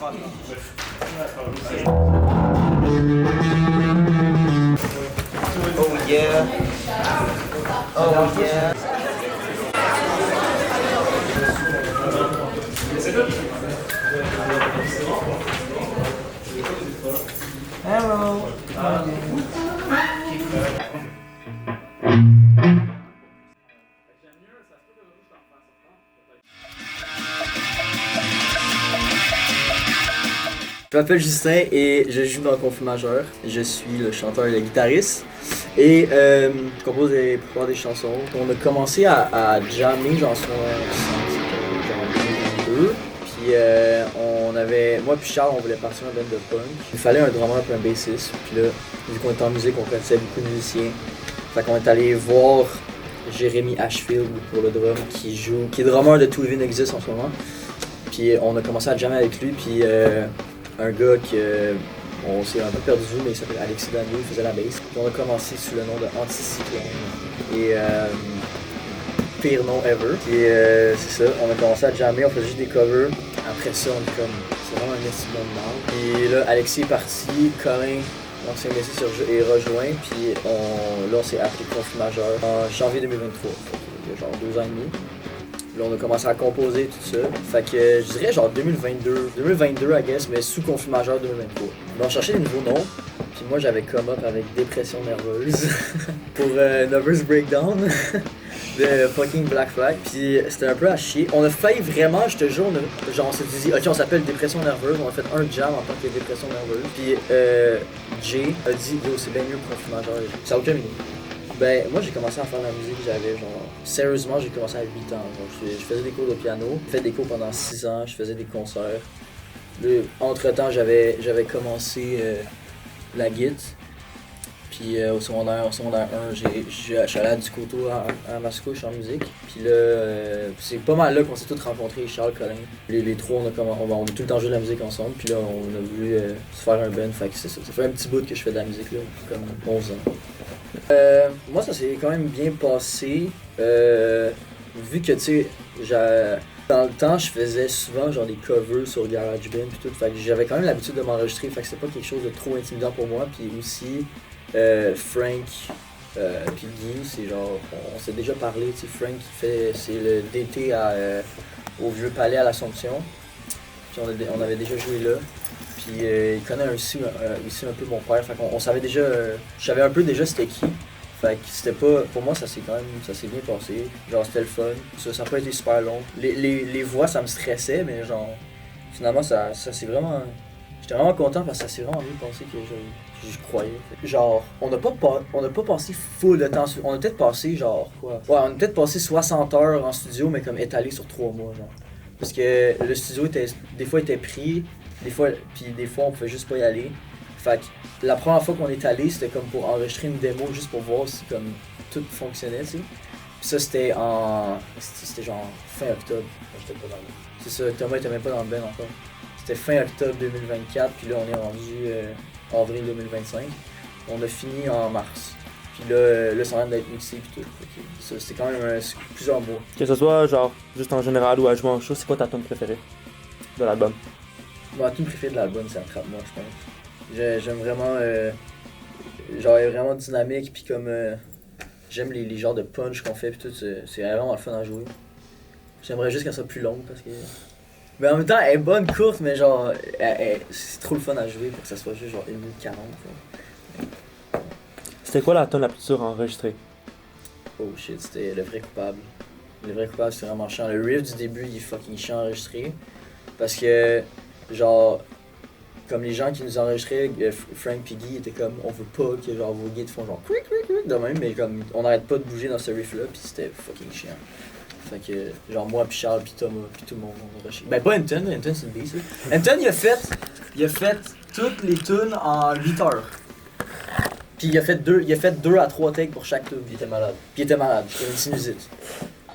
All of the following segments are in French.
Oh yeah. Oh yeah. Hello. Je m'appelle Justin et je joue dans Conflit majeur. Je suis le chanteur et le guitariste et je compose la plupart des chansons. On a commencé à jammer genre sur genre 2022. Puis on avait, moi puis Charles, on voulait partir un band de punk. Il fallait un drummer et un bassiste. Puis là, vu qu'on était en musique, on connaissait beaucoup de musiciens. Fait qu'on est allé voir Jérémy Ashfield pour le drum qui est drummer de Tout Living Exist en ce moment. Puis on a commencé à jammer avec lui. Puis un gars on s'est un peu perdu, mais il s'appelle Alexis Daniel, il faisait la bass. Puis on a commencé sous le nom de Anticyclone. Et pire nom ever. Et c'est ça, on a commencé à jammer, on faisait juste des covers. Après ça, on est comme, c'est vraiment un estimant de mal. Et là, Alexis est parti, Colin, l'ancien bassiste, est rejoint. Puis là, on s'est appelé Conflit majeur en janvier 2023, il y a genre 2 ans et demi. Là, on a commencé à composer tout ça. Fait que je dirais genre 2022, I guess, mais sous Conflit majeur 2023. Mais on cherchait des nouveaux noms. Puis moi, j'avais come up avec Dépression nerveuse pour Nervous Breakdown de fucking Black Flag. Puis c'était un peu à chier. On a failli vraiment, je te jure, on s'est dit, ok, on s'appelle Dépression nerveuse. On a fait un jam en tant que Dépression nerveuse. Puis Jay a dit, yo, c'est bien mieux pour Conflit majeur. Ça n'a aucun minute. Ben, moi j'ai commencé à faire de la musique, j'avais genre... Sérieusement, j'ai commencé à 8 ans. Je faisais des cours de piano, j'ai fait des cours pendant 6 ans, je faisais des concerts. Entre-temps, j'avais commencé la guitare. Puis au secondaire 1, je suis allé à Ducoto à Mascouche en musique. Puis là, c'est pas mal là qu'on s'est tous rencontrés, Charles, Colin. Les trois, on a tout le temps joué de la musique ensemble. Puis là, on a voulu se faire un band. Fait que c'est ça. Ça fait un petit bout que je fais de la musique là, comme 11 ans. Moi, ça s'est quand même bien passé. Vu que, tu sais, dans le temps, je faisais souvent genre des covers sur GarageBand pis tout. Fait que j'avais quand même l'habitude de m'enregistrer. Fait que c'était pas quelque chose de trop intimidant pour moi. Puis aussi, Frank pis Guy, c'est genre, on s'est déjà parlé. Tu sais, Frank, c'est le DT au Vieux Palais à l'Assomption. Puis on avait déjà joué là. Puis il connaît aussi un peu mon père, fait qu'on savait déjà, je savais un peu déjà c'était qui. Fait que c'était pas, pour moi ça s'est bien passé, genre c'était le fun, ça a pas été super long. Les voix ça me stressait, mais genre, finalement ça s'est vraiment, j'étais vraiment content parce que ça s'est vraiment bien passé que je croyais. Genre, on n'a pas passé full de temps, on a peut-être passé genre, quoi, ouais, on a peut-être passé 60 heures en studio, mais comme étalé sur 3 mois, genre. Parce que le studio des fois était pris, des fois on pouvait juste pas y aller. Fait que la première fois qu'on est allé, c'était comme pour enregistrer une démo juste pour voir si comme tout fonctionnait, tu sais. Puis ça c'était genre fin octobre. J'étais pas dans le... C'est ça, Thomas était même pas dans le band encore. C'était fin octobre 2024, puis là on est rendu avril 2025. On a fini en mars. Puis là ça vient d'être mixé puis tout. Ça c'était quand même plusieurs mois. Que ce soit genre juste en général ou à jouer en show, c'est quoi ta tune préférée de l'album? Ma tune préférée de l'album, c'est Attrape-moi, je pense. J'aime vraiment, genre elle est vraiment dynamique, puis comme j'aime les genres de punch qu'on fait, puis tout, c'est vraiment le fun à jouer. J'aimerais juste qu'elle soit plus longue parce que... Mais en même temps, elle est bonne, courte, mais genre, c'est trop le fun à jouer pour que ça soit juste genre 1 minute 40. Quoi. C'était quoi la tune la plus dure à enregistrer? Oh shit, c'était Le Vrai Coupable. Le Vrai Coupable, c'est vraiment chiant. Le riff du début, il est fucking chiant à enregistrer. Parce que, genre... Comme les gens qui nous enregistraient, Frank et Guy étaient comme, on veut pas que genre vos guides font genre cric cric cric de même, mais comme on n'arrête pas de bouger dans ce riff là, puis c'était fucking chiant. Fait que genre moi puis Charles puis Thomas puis tout le monde on a rushé. Ben pas Anton c'est une beast. Anton il a fait toutes les tunes en 8 heures. Puis il a fait 2 à 3 takes pour chaque tune. Il était malade. Puis il était malade, c'était une sinusite.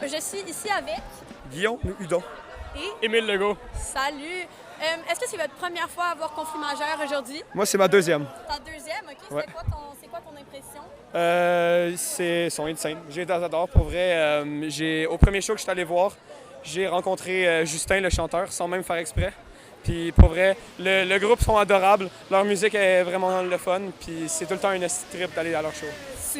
Je suis ici avec Guillaume Hudon. et Émile Legault. salut. Est-ce que c'est votre première fois à voir Conflit majeur aujourd'hui? Moi, c'est ma deuxième. Ta deuxième, ok. Ouais. C'est quoi ton impression? C'est son insane. J'ai j'adore pour vrai. Au premier show que je suis allé voir, j'ai rencontré Justin, le chanteur, sans même faire exprès. Puis pour vrai, le groupe sont adorables. Leur musique est vraiment le fun. Puis c'est tout le temps une trip d'aller à leur show.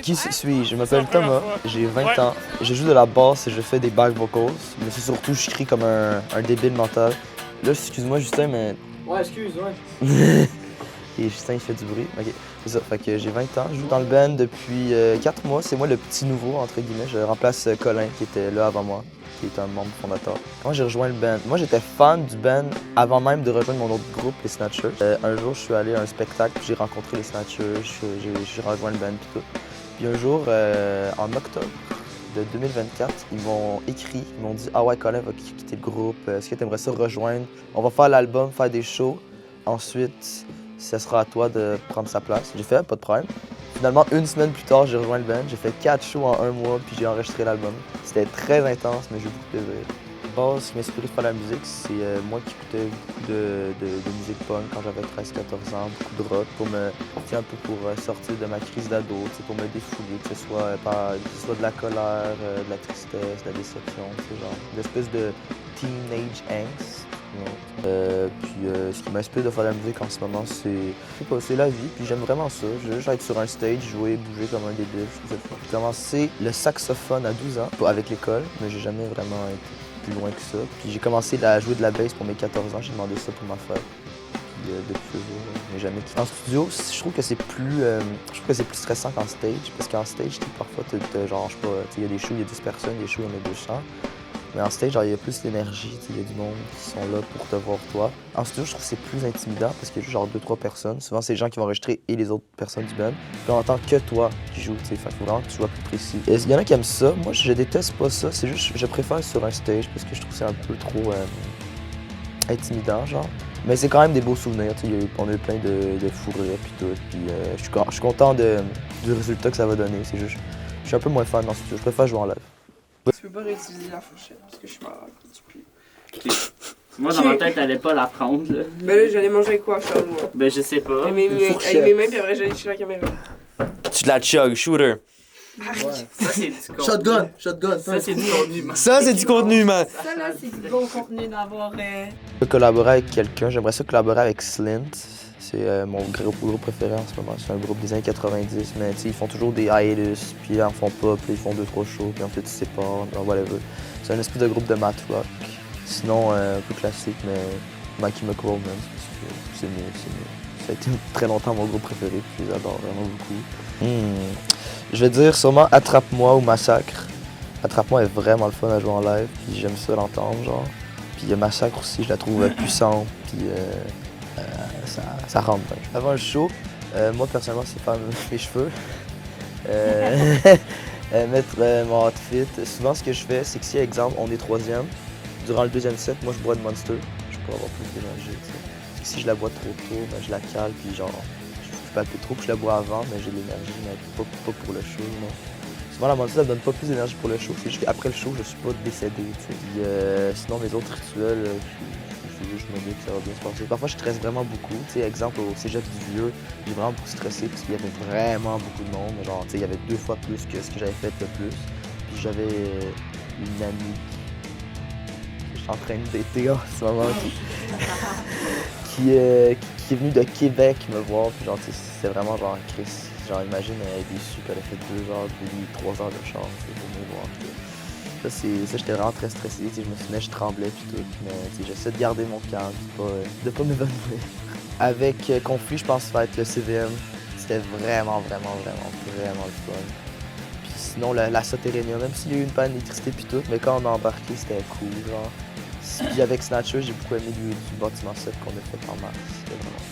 Qui suis-je? Je m'appelle C'est la Thomas, première fois. j'ai 20 Ouais. ans. Je joue de la basse et je fais des back vocals, mais c'est surtout je crie comme un débile mental. Là, excuse-moi Justin, mais... Ouais, excuse, ouais. Et Justin, il fait du bruit. Ok, c'est ça. Fait que j'ai 20 ans, je joue dans le band depuis 4 mois. C'est moi le petit nouveau, entre guillemets. Je remplace Colin, qui était là avant moi, qui est un membre fondateur. Quand j'ai rejoint le band, moi j'étais fan du band avant même de rejoindre mon autre groupe, les Snatchers. Un jour, je suis allé à un spectacle, puis j'ai rencontré les Snatchers, j'ai rejoint le band, puis tout. Puis un jour, en octobre de 2024, ils m'ont écrit, ils m'ont dit « Ah ouais, Colin va quitter le groupe, est-ce que tu aimerais ça rejoindre? On va faire l'album, faire des shows. Ensuite, ce sera à toi de prendre sa place. » J'ai fait « Pas de problème. » Finalement, une semaine plus tard, j'ai rejoint le band. J'ai fait 4 shows en un mois, puis j'ai enregistré l'album. C'était très intense, mais j'ai eu beaucoup de plaisir. Ce qui m'a inspiré de faire la musique, c'est moi qui écoutais beaucoup de musique punk quand j'avais 13-14 ans, beaucoup de rock, pour me un peu pour sortir de ma crise d'ado, pour me défouler, que ce soit de la colère, de la tristesse, de la déception, genre l'espèce de teenage angst. Ce qui m'inspire de faire la musique en ce moment, c'est la vie, puis j'aime vraiment ça. Je veux juste être sur un stage, jouer, bouger comme un débile, je trouve ça fun. J'ai commencé le saxophone à 12 ans, pas avec l'école, mais j'ai jamais vraiment été plus loin que ça. Puis j'ai commencé à jouer de la bass pour mes 14 ans, j'ai demandé ça pour ma fête. Puis depuis ce jour, je n'ai jamais quitté. En studio, je trouve que c'est plus stressant qu'en stage, parce qu'en stage, parfois, genre, je sais pas, il y a des shows, il y a 10 personnes, il y a des shows, il y en a 200. Mais en stage, il y a plus d'énergie, il y a du monde qui sont là pour te voir toi. En studio, je trouve que c'est plus intimidant parce qu'il y a juste genre 2-3 personnes. Souvent, c'est les gens qui vont enregistrer et les autres personnes du band. Puis on entend que toi qui joues, tu sais. Fait qu'il faut vraiment que tu sois plus précis. Il y en a qui aiment ça. Moi, je déteste pas ça. C'est juste, je préfère sur un stage parce que je trouve que c'est un peu trop intimidant, genre. Mais c'est quand même des beaux souvenirs, tu sais. On a eu plein de fous rires puis tout. Puis je suis content du résultat que ça va donner. C'est juste, je suis un peu moins fan dans ce studio. Je préfère jouer en live. Tu peux pas réutiliser la fourchette parce que je suis malade. Moi, dans ma tête, t'allais pas la prendre, là. Ben là, j'allais manger avec quoi, Charles, moi? Ben, je sais pas. Avec mes mains, puis après, j'allais chez la caméra. Tu la chug, shooter. Ça, c'est du contenu. Shotgun. Ça, c'est du contenu, man. Ça, c'est du contenu, man. Ça, là, c'est du bon contenu d'avoir. Je veux collaborer avec quelqu'un, j'aimerais ça collaborer avec Slint. C'est mon groupe préféré en ce moment. C'est un groupe des années 90, mais ils font toujours des hiatus, puis là, ils en font pas, puis ils font 2-3 shows, puis ensuite ils se séparent, whatever. C'est un espèce de groupe de math rock. Sinon, un peu classique, mais My Chemical Romance, parce que c'est mieux. Ça a été très longtemps mon groupe préféré, puis je les adore vraiment beaucoup. Je vais dire sûrement Attrape-moi ou Massacre. Attrape-moi est vraiment le fun à jouer en live, puis j'aime ça l'entendre, genre. Puis Massacre aussi, je la trouve puissante, puis ça rentre bien. Avant le show, moi personnellement, c'est faire mes cheveux. Mettre mon outfit. Souvent, ce que je fais, c'est que si, exemple, on est 3e, durant le 2e set, moi je bois de Monster. Je peux avoir plus d'énergie, tu sais. Parce que si je la bois trop tôt, ben, je la cale, puis genre, je palpite trop, puis je la bois avant, mais j'ai de l'énergie, mais pas pour le show, non. Souvent, la Monster, ça me donne pas plus d'énergie pour le show, c'est juste qu'après le show, je suis pas décédé, tu sais. Puis, sinon, mes autres rituels, je me dis que ça va bien se passer. Parfois, je stresse vraiment beaucoup. Tu sais, exemple, au cégep du Vieux, j'ai vraiment beaucoup stressé parce qu'il y avait vraiment beaucoup de monde. Genre, tu sais, il y avait 2 fois plus que ce que j'avais fait de plus. Puis j'avais une amie que je suis en train de dater en ce moment qui est venue de Québec me voir. Puis genre, tu sais, c'était vraiment genre Chris. Genre, imagine, elle est déçue qu'elle a fait 2 heures, 3 heures de chance pour me voir. Ça, j'étais vraiment très stressé, je me souvenais, je tremblais puis tout, mais j'essaie de garder mon calme, de pas m'évanouir. Avec Conflit, je pense que ça va être le CVM. C'était vraiment le fun. Puis sinon, la Soterrenia, même s'il y a eu une panne d'électricité puis tout, mais quand on a embarqué, c'était cool, genre. Puis avec Snatcher, j'ai beaucoup aimé du bâtiment 7 qu'on a fait en mars. C'était vraiment cool.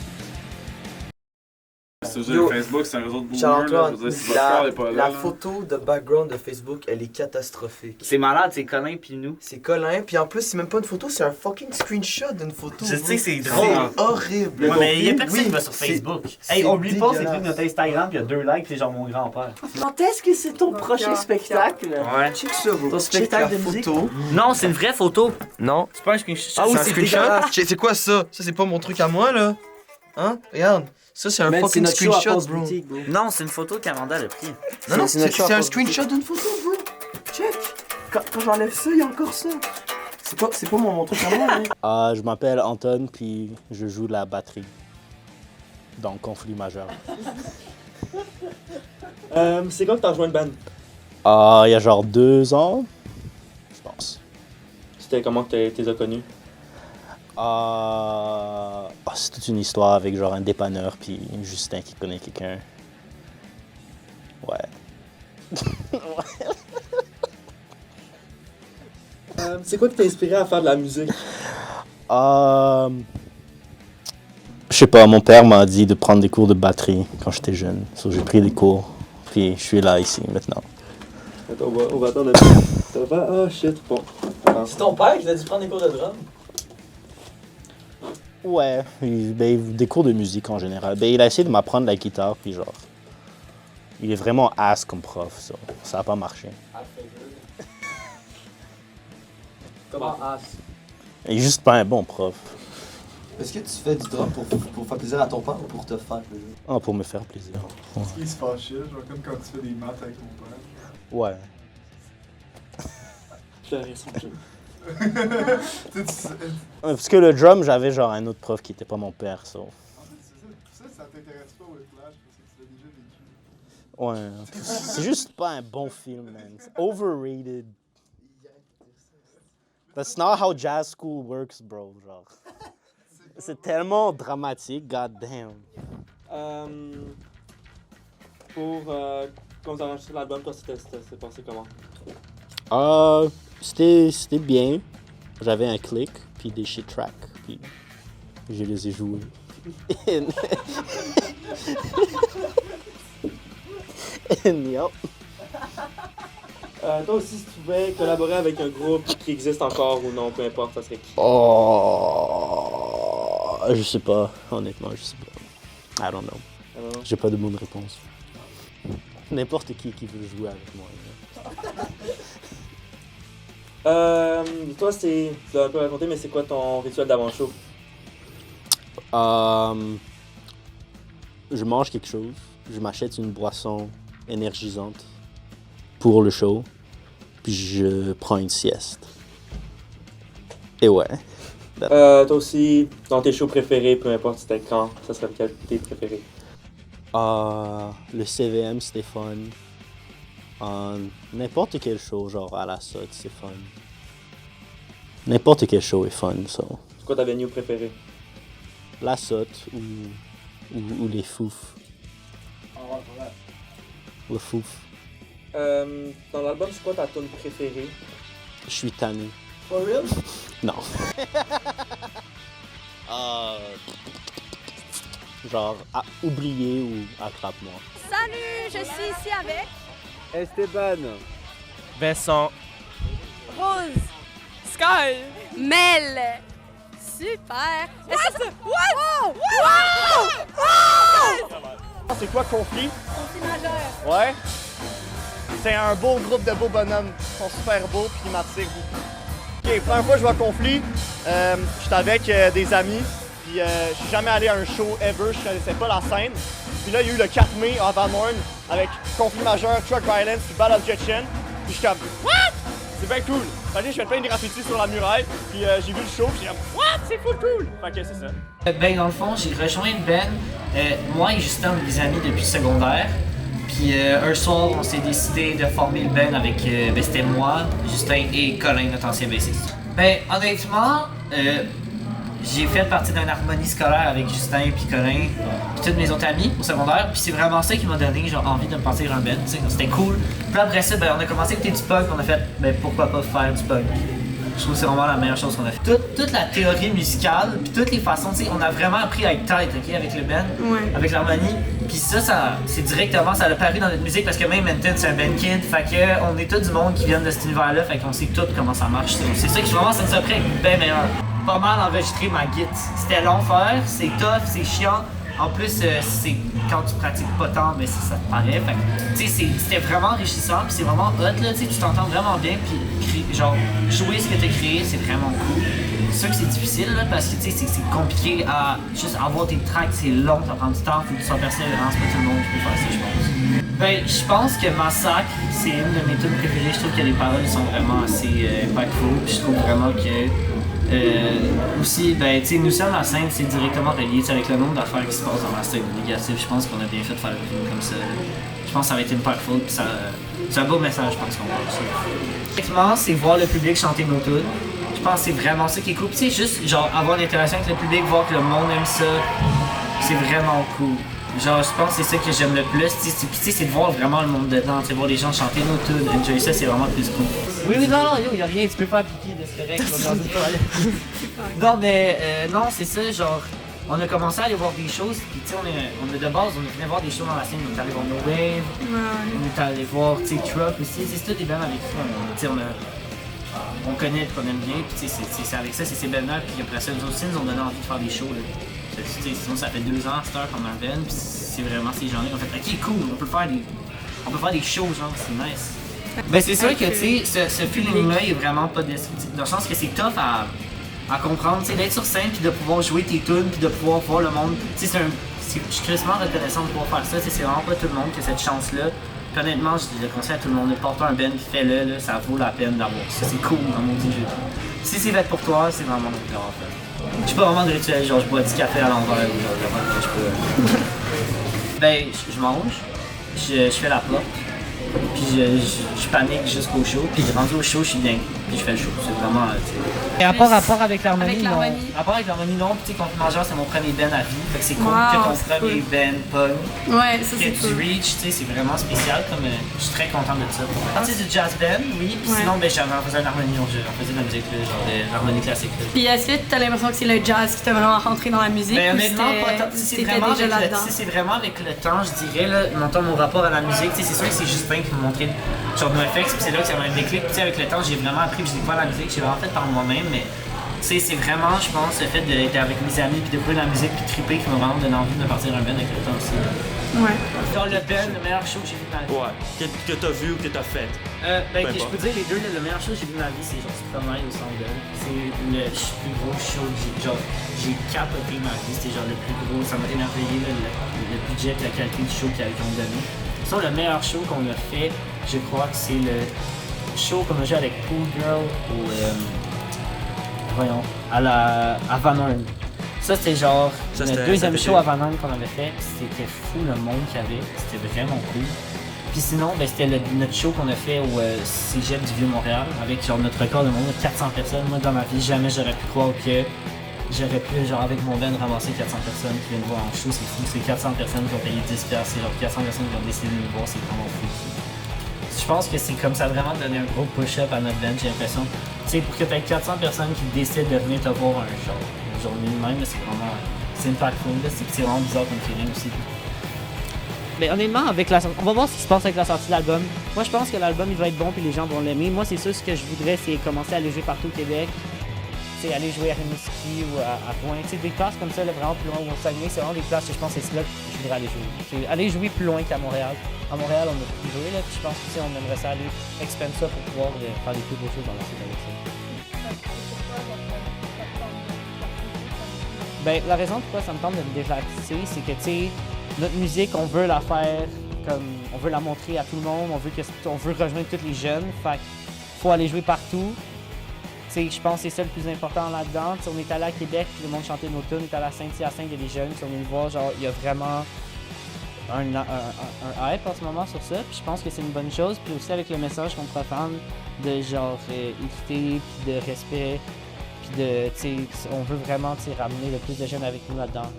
Yo, Facebook, c'est un réseau de boomers. Charles-Antoine, Je veux dire, si votre corps est pas là. la photo de background de Facebook, elle est catastrophique. C'est malade, c'est Colin pis nous. C'est Colin, puis en plus, c'est même pas une photo, c'est un fucking screenshot d'une photo. Je sais, c'est C'est drôle. horrible. Ouais, mais il y a personne Oui, qui va sur c'est- Facebook. c'est Hey, oublie pas, c'est dégueulasse. pris de notre Instagram, pis il y a 2 likes, c'est genre mon grand-père. Quand est-ce que c'est ton prochain spectacle? Ouais. Check ça, bro. Ton Check spectacle la de musique? photo. Non, c'est une vraie photo. Non. C'est pas un screenshot. Ah oui, un c'est dégueulasse. C'est quoi ça? Ça, c'est pas mon truc à moi, là. Hein? Regarde. Ça, c'est un fucking screenshot, bro. Non, c'est une photo qu'Amanda a pris. Non, c'est un screenshot d'une photo, bro. Check. Quand j'enlève ça, il y a encore ça. C'est pas mon truc à moi, hein? Je m'appelle Anton, puis je joue la batterie dans Conflit majeur. C'est quand que t'as rejoint le band? Il y a genre 2 ans, je pense. C'était comment que t'es connus? C'est toute une histoire avec genre un dépanneur, puis Justin qui connaît quelqu'un. Ouais. C'est quoi qui t'a inspiré à faire de la musique? Je sais pas, mon père m'a dit de prendre des cours de batterie quand j'étais jeune. So, j'ai pris des cours, puis je suis là ici maintenant. Attends, on va attendre un peu. Ça va faire... Oh shit, bon. C'est ton père qui t'a dit prendre des cours de drum? Ouais, des cours de musique en général. Il a essayé de m'apprendre la guitare, puis genre... Il est vraiment ass comme prof, ça a pas marché. Comment ass? Il est juste pas un bon prof. Est-ce que tu fais du drum pour faire plaisir à ton père ou pour te faire plaisir? Pour me faire plaisir. Est-ce qu'il se fâchait, genre comme quand tu fais des maths avec ton père? Ouais. Je fais rire son jeu. Parce que le drum, j'avais genre un autre prof qui était pas mon père, ça. En fait, ça t'intéresse pas Whiplash parce que tu l'as déjà vécu. Ouais. C'est juste pas un bon film, man. It's overrated. That's not how jazz school works, bro. Genre. C'est tellement dramatique, goddamn. Quand t'as enregistré l'album, toi, c'était passé comment? C'était bien. J'avais un click, puis des shit tracks, puis je les ai joués. Yup. Toi aussi, si tu pouvais collaborer avec un groupe qui existe encore ou non, peu importe, ça serait qui? Je sais pas, honnêtement, je sais pas. I don't know. J'ai pas de bonne réponse. N'importe qui veut jouer avec moi. Toi, tu l'as un peu raconté, mais c'est quoi ton rituel d'avant-show? Je mange quelque chose, je m'achète une boisson énergisante pour le show, puis je prends une sieste. Et ouais. Toi aussi, dans tes shows préférés, peu importe c'était quand, ça serait lequel tes préférés? Le CVM, c'était fun. N'importe quel show, genre à la SOT, c'est fun. N'importe quel show est fun, ça. C'est quoi ta venue préférée? La SOT ou les Fouf. Le Fouf. Dans l'album, c'est quoi ta tune préférée? Je suis tanné. For real? Non. Genre, oublier ou attrape-moi. Salut, je suis ici avec Esteban. Vincent. Rose, Sky! Mel. Super. Wow! C'est quoi Conflit? Conflit majeur. Ouais. C'est un beau groupe de beaux bonhommes. Ils sont super beaux puis ils m'attirent beaucoup. Ok, première fois que je vois Conflit, j'étais avec des amis. Puis je suis jamais allé à un show ever, je connaissais pas la scène. Puis là, il y a eu le 4 mai à Van Horn avec Conflit majeur, Truck Violence, puis Battle of Jetchen. Puis je suis comme what? C'est bien cool. Fait que je fais plein de graffitis sur la muraille, puis j'ai vu le show, puis j'ai comme what? C'est full cool. Fait que c'est ça. Ben dans le fond, j'ai rejoint une band. Moi et Justin, on est des amis depuis le secondaire. Puis un soir, on s'est décidé de former le band avec, c'était moi, Justin et Colin, notre ancien bassiste. Ben honnêtement, j'ai fait partie d'une harmonie scolaire avec Justin puis Colin puis tous mes autres amis au secondaire. Puis c'est vraiment ça qui m'a donné genre envie de me partir un band, tu sais, c'était cool. Puis après ça, ben on a commencé à écouter du punk, on a fait ben pourquoi pas faire du punk. Je trouve que c'est vraiment la meilleure chose qu'on a fait. Toute la théorie musicale, puis toutes les façons, tu sais, on a vraiment appris à être tight, ok, avec le band, avec l'harmonie. Puis ça, c'est directement, ça a paru dans notre musique parce que même Menton, c'est un band kid. Fait que on est tous du monde qui viennent de cet univers-là, fait qu'on sait tout comment ça marche. C'est ça qui vraiment, ça nous a pris bien meilleur. Pas mal enregistré ma guitare. C'était long à faire, c'est tough, c'est chiant. En plus, c'est quand tu pratiques pas tant, mais ça te paraît. Fait que, tu sais, c'était vraiment enrichissant, puis c'est vraiment hot, là, tu sais, tu t'entends vraiment bien, puis genre, jouer ce que t'as créé, c'est vraiment cool. C'est sûr que c'est difficile, là, parce que, tu sais, c'est compliqué à juste avoir tes tracks, c'est long, ça prend du temps, faut que tu sois persévérant, c'est pas tout le monde qui peut faire ça, je pense. Ben, je pense que Massacre, c'est une de mes tunes préférées. Je trouve que les paroles sont vraiment assez impactful. Puis je trouve vraiment que aussi, ben, tu sais, nous sommes la scène, c'est directement relié avec le nombre d'affaires qui se passent dans la scène négative. Je pense qu'on a bien fait de faire le film comme ça. Je pense que ça va être impactful. Puis c'est un beau message, je pense qu'on va aussi. Effectivement, c'est voir le public chanter nos tunes. Je pense que c'est vraiment ça qui est cool. Puis, tu sais, juste genre avoir une interaction avec le public, voir que le monde aime ça, c'est vraiment cool. Genre, je pense que c'est ça que j'aime le plus. Puis, tu sais, c'est de voir vraiment le monde dedans, tu sais, voir les gens chanter nos tunes, enjoy ça, c'est vraiment plus cool. Oui, non, y'a rien, tu peux pas appliquer de ce correct dans une toilette. Non, mais non, c'est ça, genre, on a commencé à aller voir des choses, puis tu sais, on est de base, on venait voir des shows dans la scène, on est allé voir No Wave, on est allé voir, tu sais, Truck aussi, c'est tout des bands avec qui on connaît, qu'on aime bien, puis c'est avec ça, c'est ces bands-là, puis après ça, nous aussi, nous ont donné envie de faire des shows, là. Sinon, ça fait 2 ans à cette heure qu'on a un band, puis c'est vraiment ces gens-là qui ont fait, ok, cool, on peut faire des shows, genre, c'est nice. Ben, c'est sûr que, tu sais, ce feeling-là est vraiment pas destructif, dans le sens que c'est tough à comprendre, tu sais, d'être sur scène, puis de pouvoir jouer tes tunes, puis de pouvoir voir le monde, tu sais, je suis crissement reconnaissant de pouvoir faire ça, c'est vraiment pas tout le monde qui a cette chance-là. Puis honnêtement, je le conseille à tout le monde de porter un band, fais-le, là, ça vaut la peine d'avoir ça, c'est cool dans mon jeu. Si c'est fait pour toi, c'est vraiment mon cœur en fait. J'ai pas vraiment de rituel, genre je bois du café à l'envers ou genre je peux. Ben, je mange, je fais la porte, puis je panique jusqu'au show, puis rendu au show, je suis dingue, puis je fais le show. C'est vraiment. Et rapport avec l'harmonie, non. Rapport avec l'harmonie, non. Puis tu sais, Contre Mangeur, c'est mon premier band à vie, fait que c'est cool que ton premier band punk. Ouais, ça c'est cool. Du Reach, tu sais, c'est vraiment spécial, comme je suis très content de ça. Partie du jazz band, oui, puis sinon, ben j'en faisais une harmonie, on faisait de la musique, genre de l'harmonie classique. Puis est-ce que tu as l'impression que c'est le jazz qui t'a vraiment rentré dans la musique? Ben honnêtement, c'est vraiment avec le temps, je dirais, là, mon rapport à la musique, tu sais, c'est sûr que c'est Justin qui m'a montré genre NoFX, puis c'est là que ça m'a un déclic, puis avec le temps, j'ai vraiment appris, puis j'ai découvert la musique, j'ai vraiment fait par moi-même, mais tu sais, c'est vraiment, je pense, le fait d'être avec mes amis, puis de découvrir la musique, puis triper, qui m'a vraiment donné envie de partir un band avec le temps aussi. Ouais. Genre le band, le meilleur show que j'ai vu de ma vie. Ouais, que t'as vu ou que t'as fait. Ben, je peux dire les deux, le meilleur show que j'ai vu de ma vie, c'est genre Superman au Centre Bell. C'est le plus gros show que j'ai capoté ma vie, c'était genre le plus gros, ça m'a émerveillé, le budget et la qualité du show qu'ils ont donné. Sinon, le meilleur show qu'on a fait, je crois que c'est le show qu'on a joué avec Pool Girl à Van Horn. Ça, c'était genre le deuxième show à Van Horn qu'on avait fait. C'était fou le monde qu'il y avait. C'était vraiment cool. Puis sinon, ben, c'était notre show qu'on a fait au Cégep du Vieux-Montréal avec genre notre record de monde de 400 personnes. Moi, dans ma vie, jamais j'aurais pu croire que j'aurais pu, genre avec mon band, ramasser 400 personnes qui viennent voir en show. C'est fou. C'est 400 personnes qui ont payé 10$. C'est genre 400 personnes qui ont décidé de nous voir. C'est vraiment fou. Je pense que c'est comme ça vraiment donné un gros push-up à notre band, j'ai l'impression. Tu sais, pour que tu aies 400 personnes qui décident de venir te voir une journée de même, c'est vraiment. C'est impactful, c'est vraiment bizarre comme feeling aussi. Mais honnêtement, on va voir ce qui se passe avec la sortie de l'album. Moi, je pense que l'album il va être bon puis les gens vont l'aimer. Moi, c'est sûr, ce que je voudrais, c'est commencer à aller jouer partout au Québec. C'est aller jouer à Rimouski ou à Pointe. Tu sais, des places comme ça, là, vraiment plus loin ou au Saguenay, c'est vraiment des places que je pense que c'est là que je voudrais aller jouer. C'est aller jouer plus loin qu'à Montréal. À Montréal, on a pu jouer, là, puis je pense que on aimerait ça aller expand ça pour pouvoir faire des plus beaux choses dans la suite avec ça. Ben, la raison pourquoi ça me tente de me déplacer, c'est que, tu sais, notre musique, on veut la faire comme, on veut la montrer à tout le monde, on veut rejoindre tous les jeunes, fait qu'il faut aller jouer partout. T'sais, je pense que c'est ça le plus important là-dedans. T'sais, on est allé à Québec, puis le monde chantait nos tunes, on est allé à Saint-Hyacinthe, il y a des jeunes qui sont venus nous voir, genre, il y a vraiment un hype en ce moment sur ça, puis je pense que c'est une bonne chose, puis aussi avec le message qu'on profane de genre équité, puis de respect, puis de, on veut vraiment ramener le plus de jeunes avec nous là-dedans.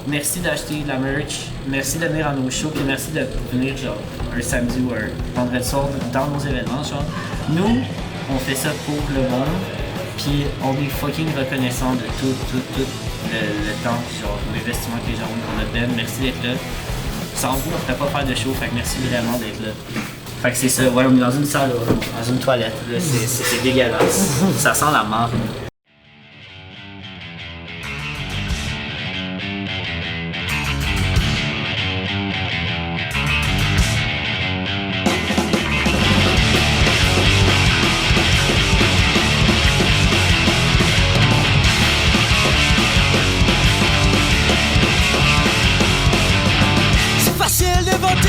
Merci d'acheter de la merch, merci de venir à nos shows, puis merci de venir genre un samedi ou un vendredi soir dans nos événements, genre. Nous, on fait ça pour le monde, puis on est fucking reconnaissant de tout le temps, puis genre l'investissement que les gens ont dans notre band. Merci d'être là. Sans vous, on ne pourrait pas faire de show, fait que merci vraiment d'être là. Fait que c'est ça, ouais, on est dans une salle, dans une toilette, là, c'est dégueulasse. Ça sent la mort.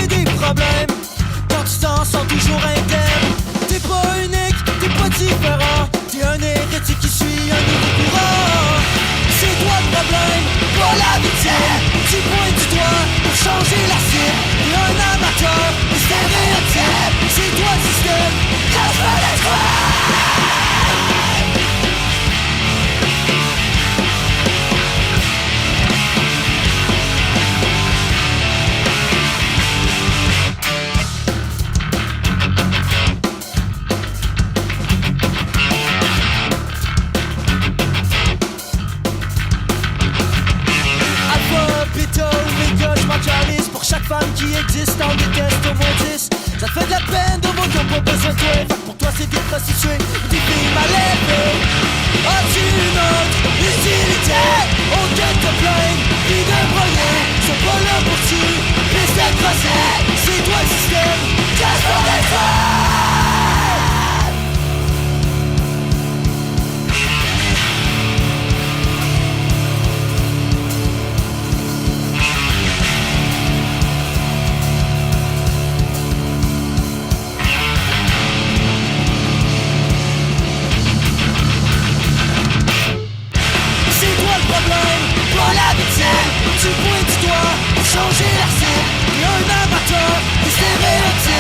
Des tu pointes du doigt pour changer la cible. T'es un amateur, des stéréotypes. C'est toi le système, cache pas l'espoir. Pour chaque femme qui existe, t'en détestes au moins 10. Ça te fait de la peine de mots qui ont pas besoin de toi. Fait que pour toi c'est des prostituées, des filles mal élevées. As-tu une autre utilité? Au lieu de te plaindre, puis de broyer. Sont pas là pour tu, piste de procès. C'est toi le système, cache ton effort. Tu pointes du doigt pour changer la scène. T'es un amateur, des stéréotypes.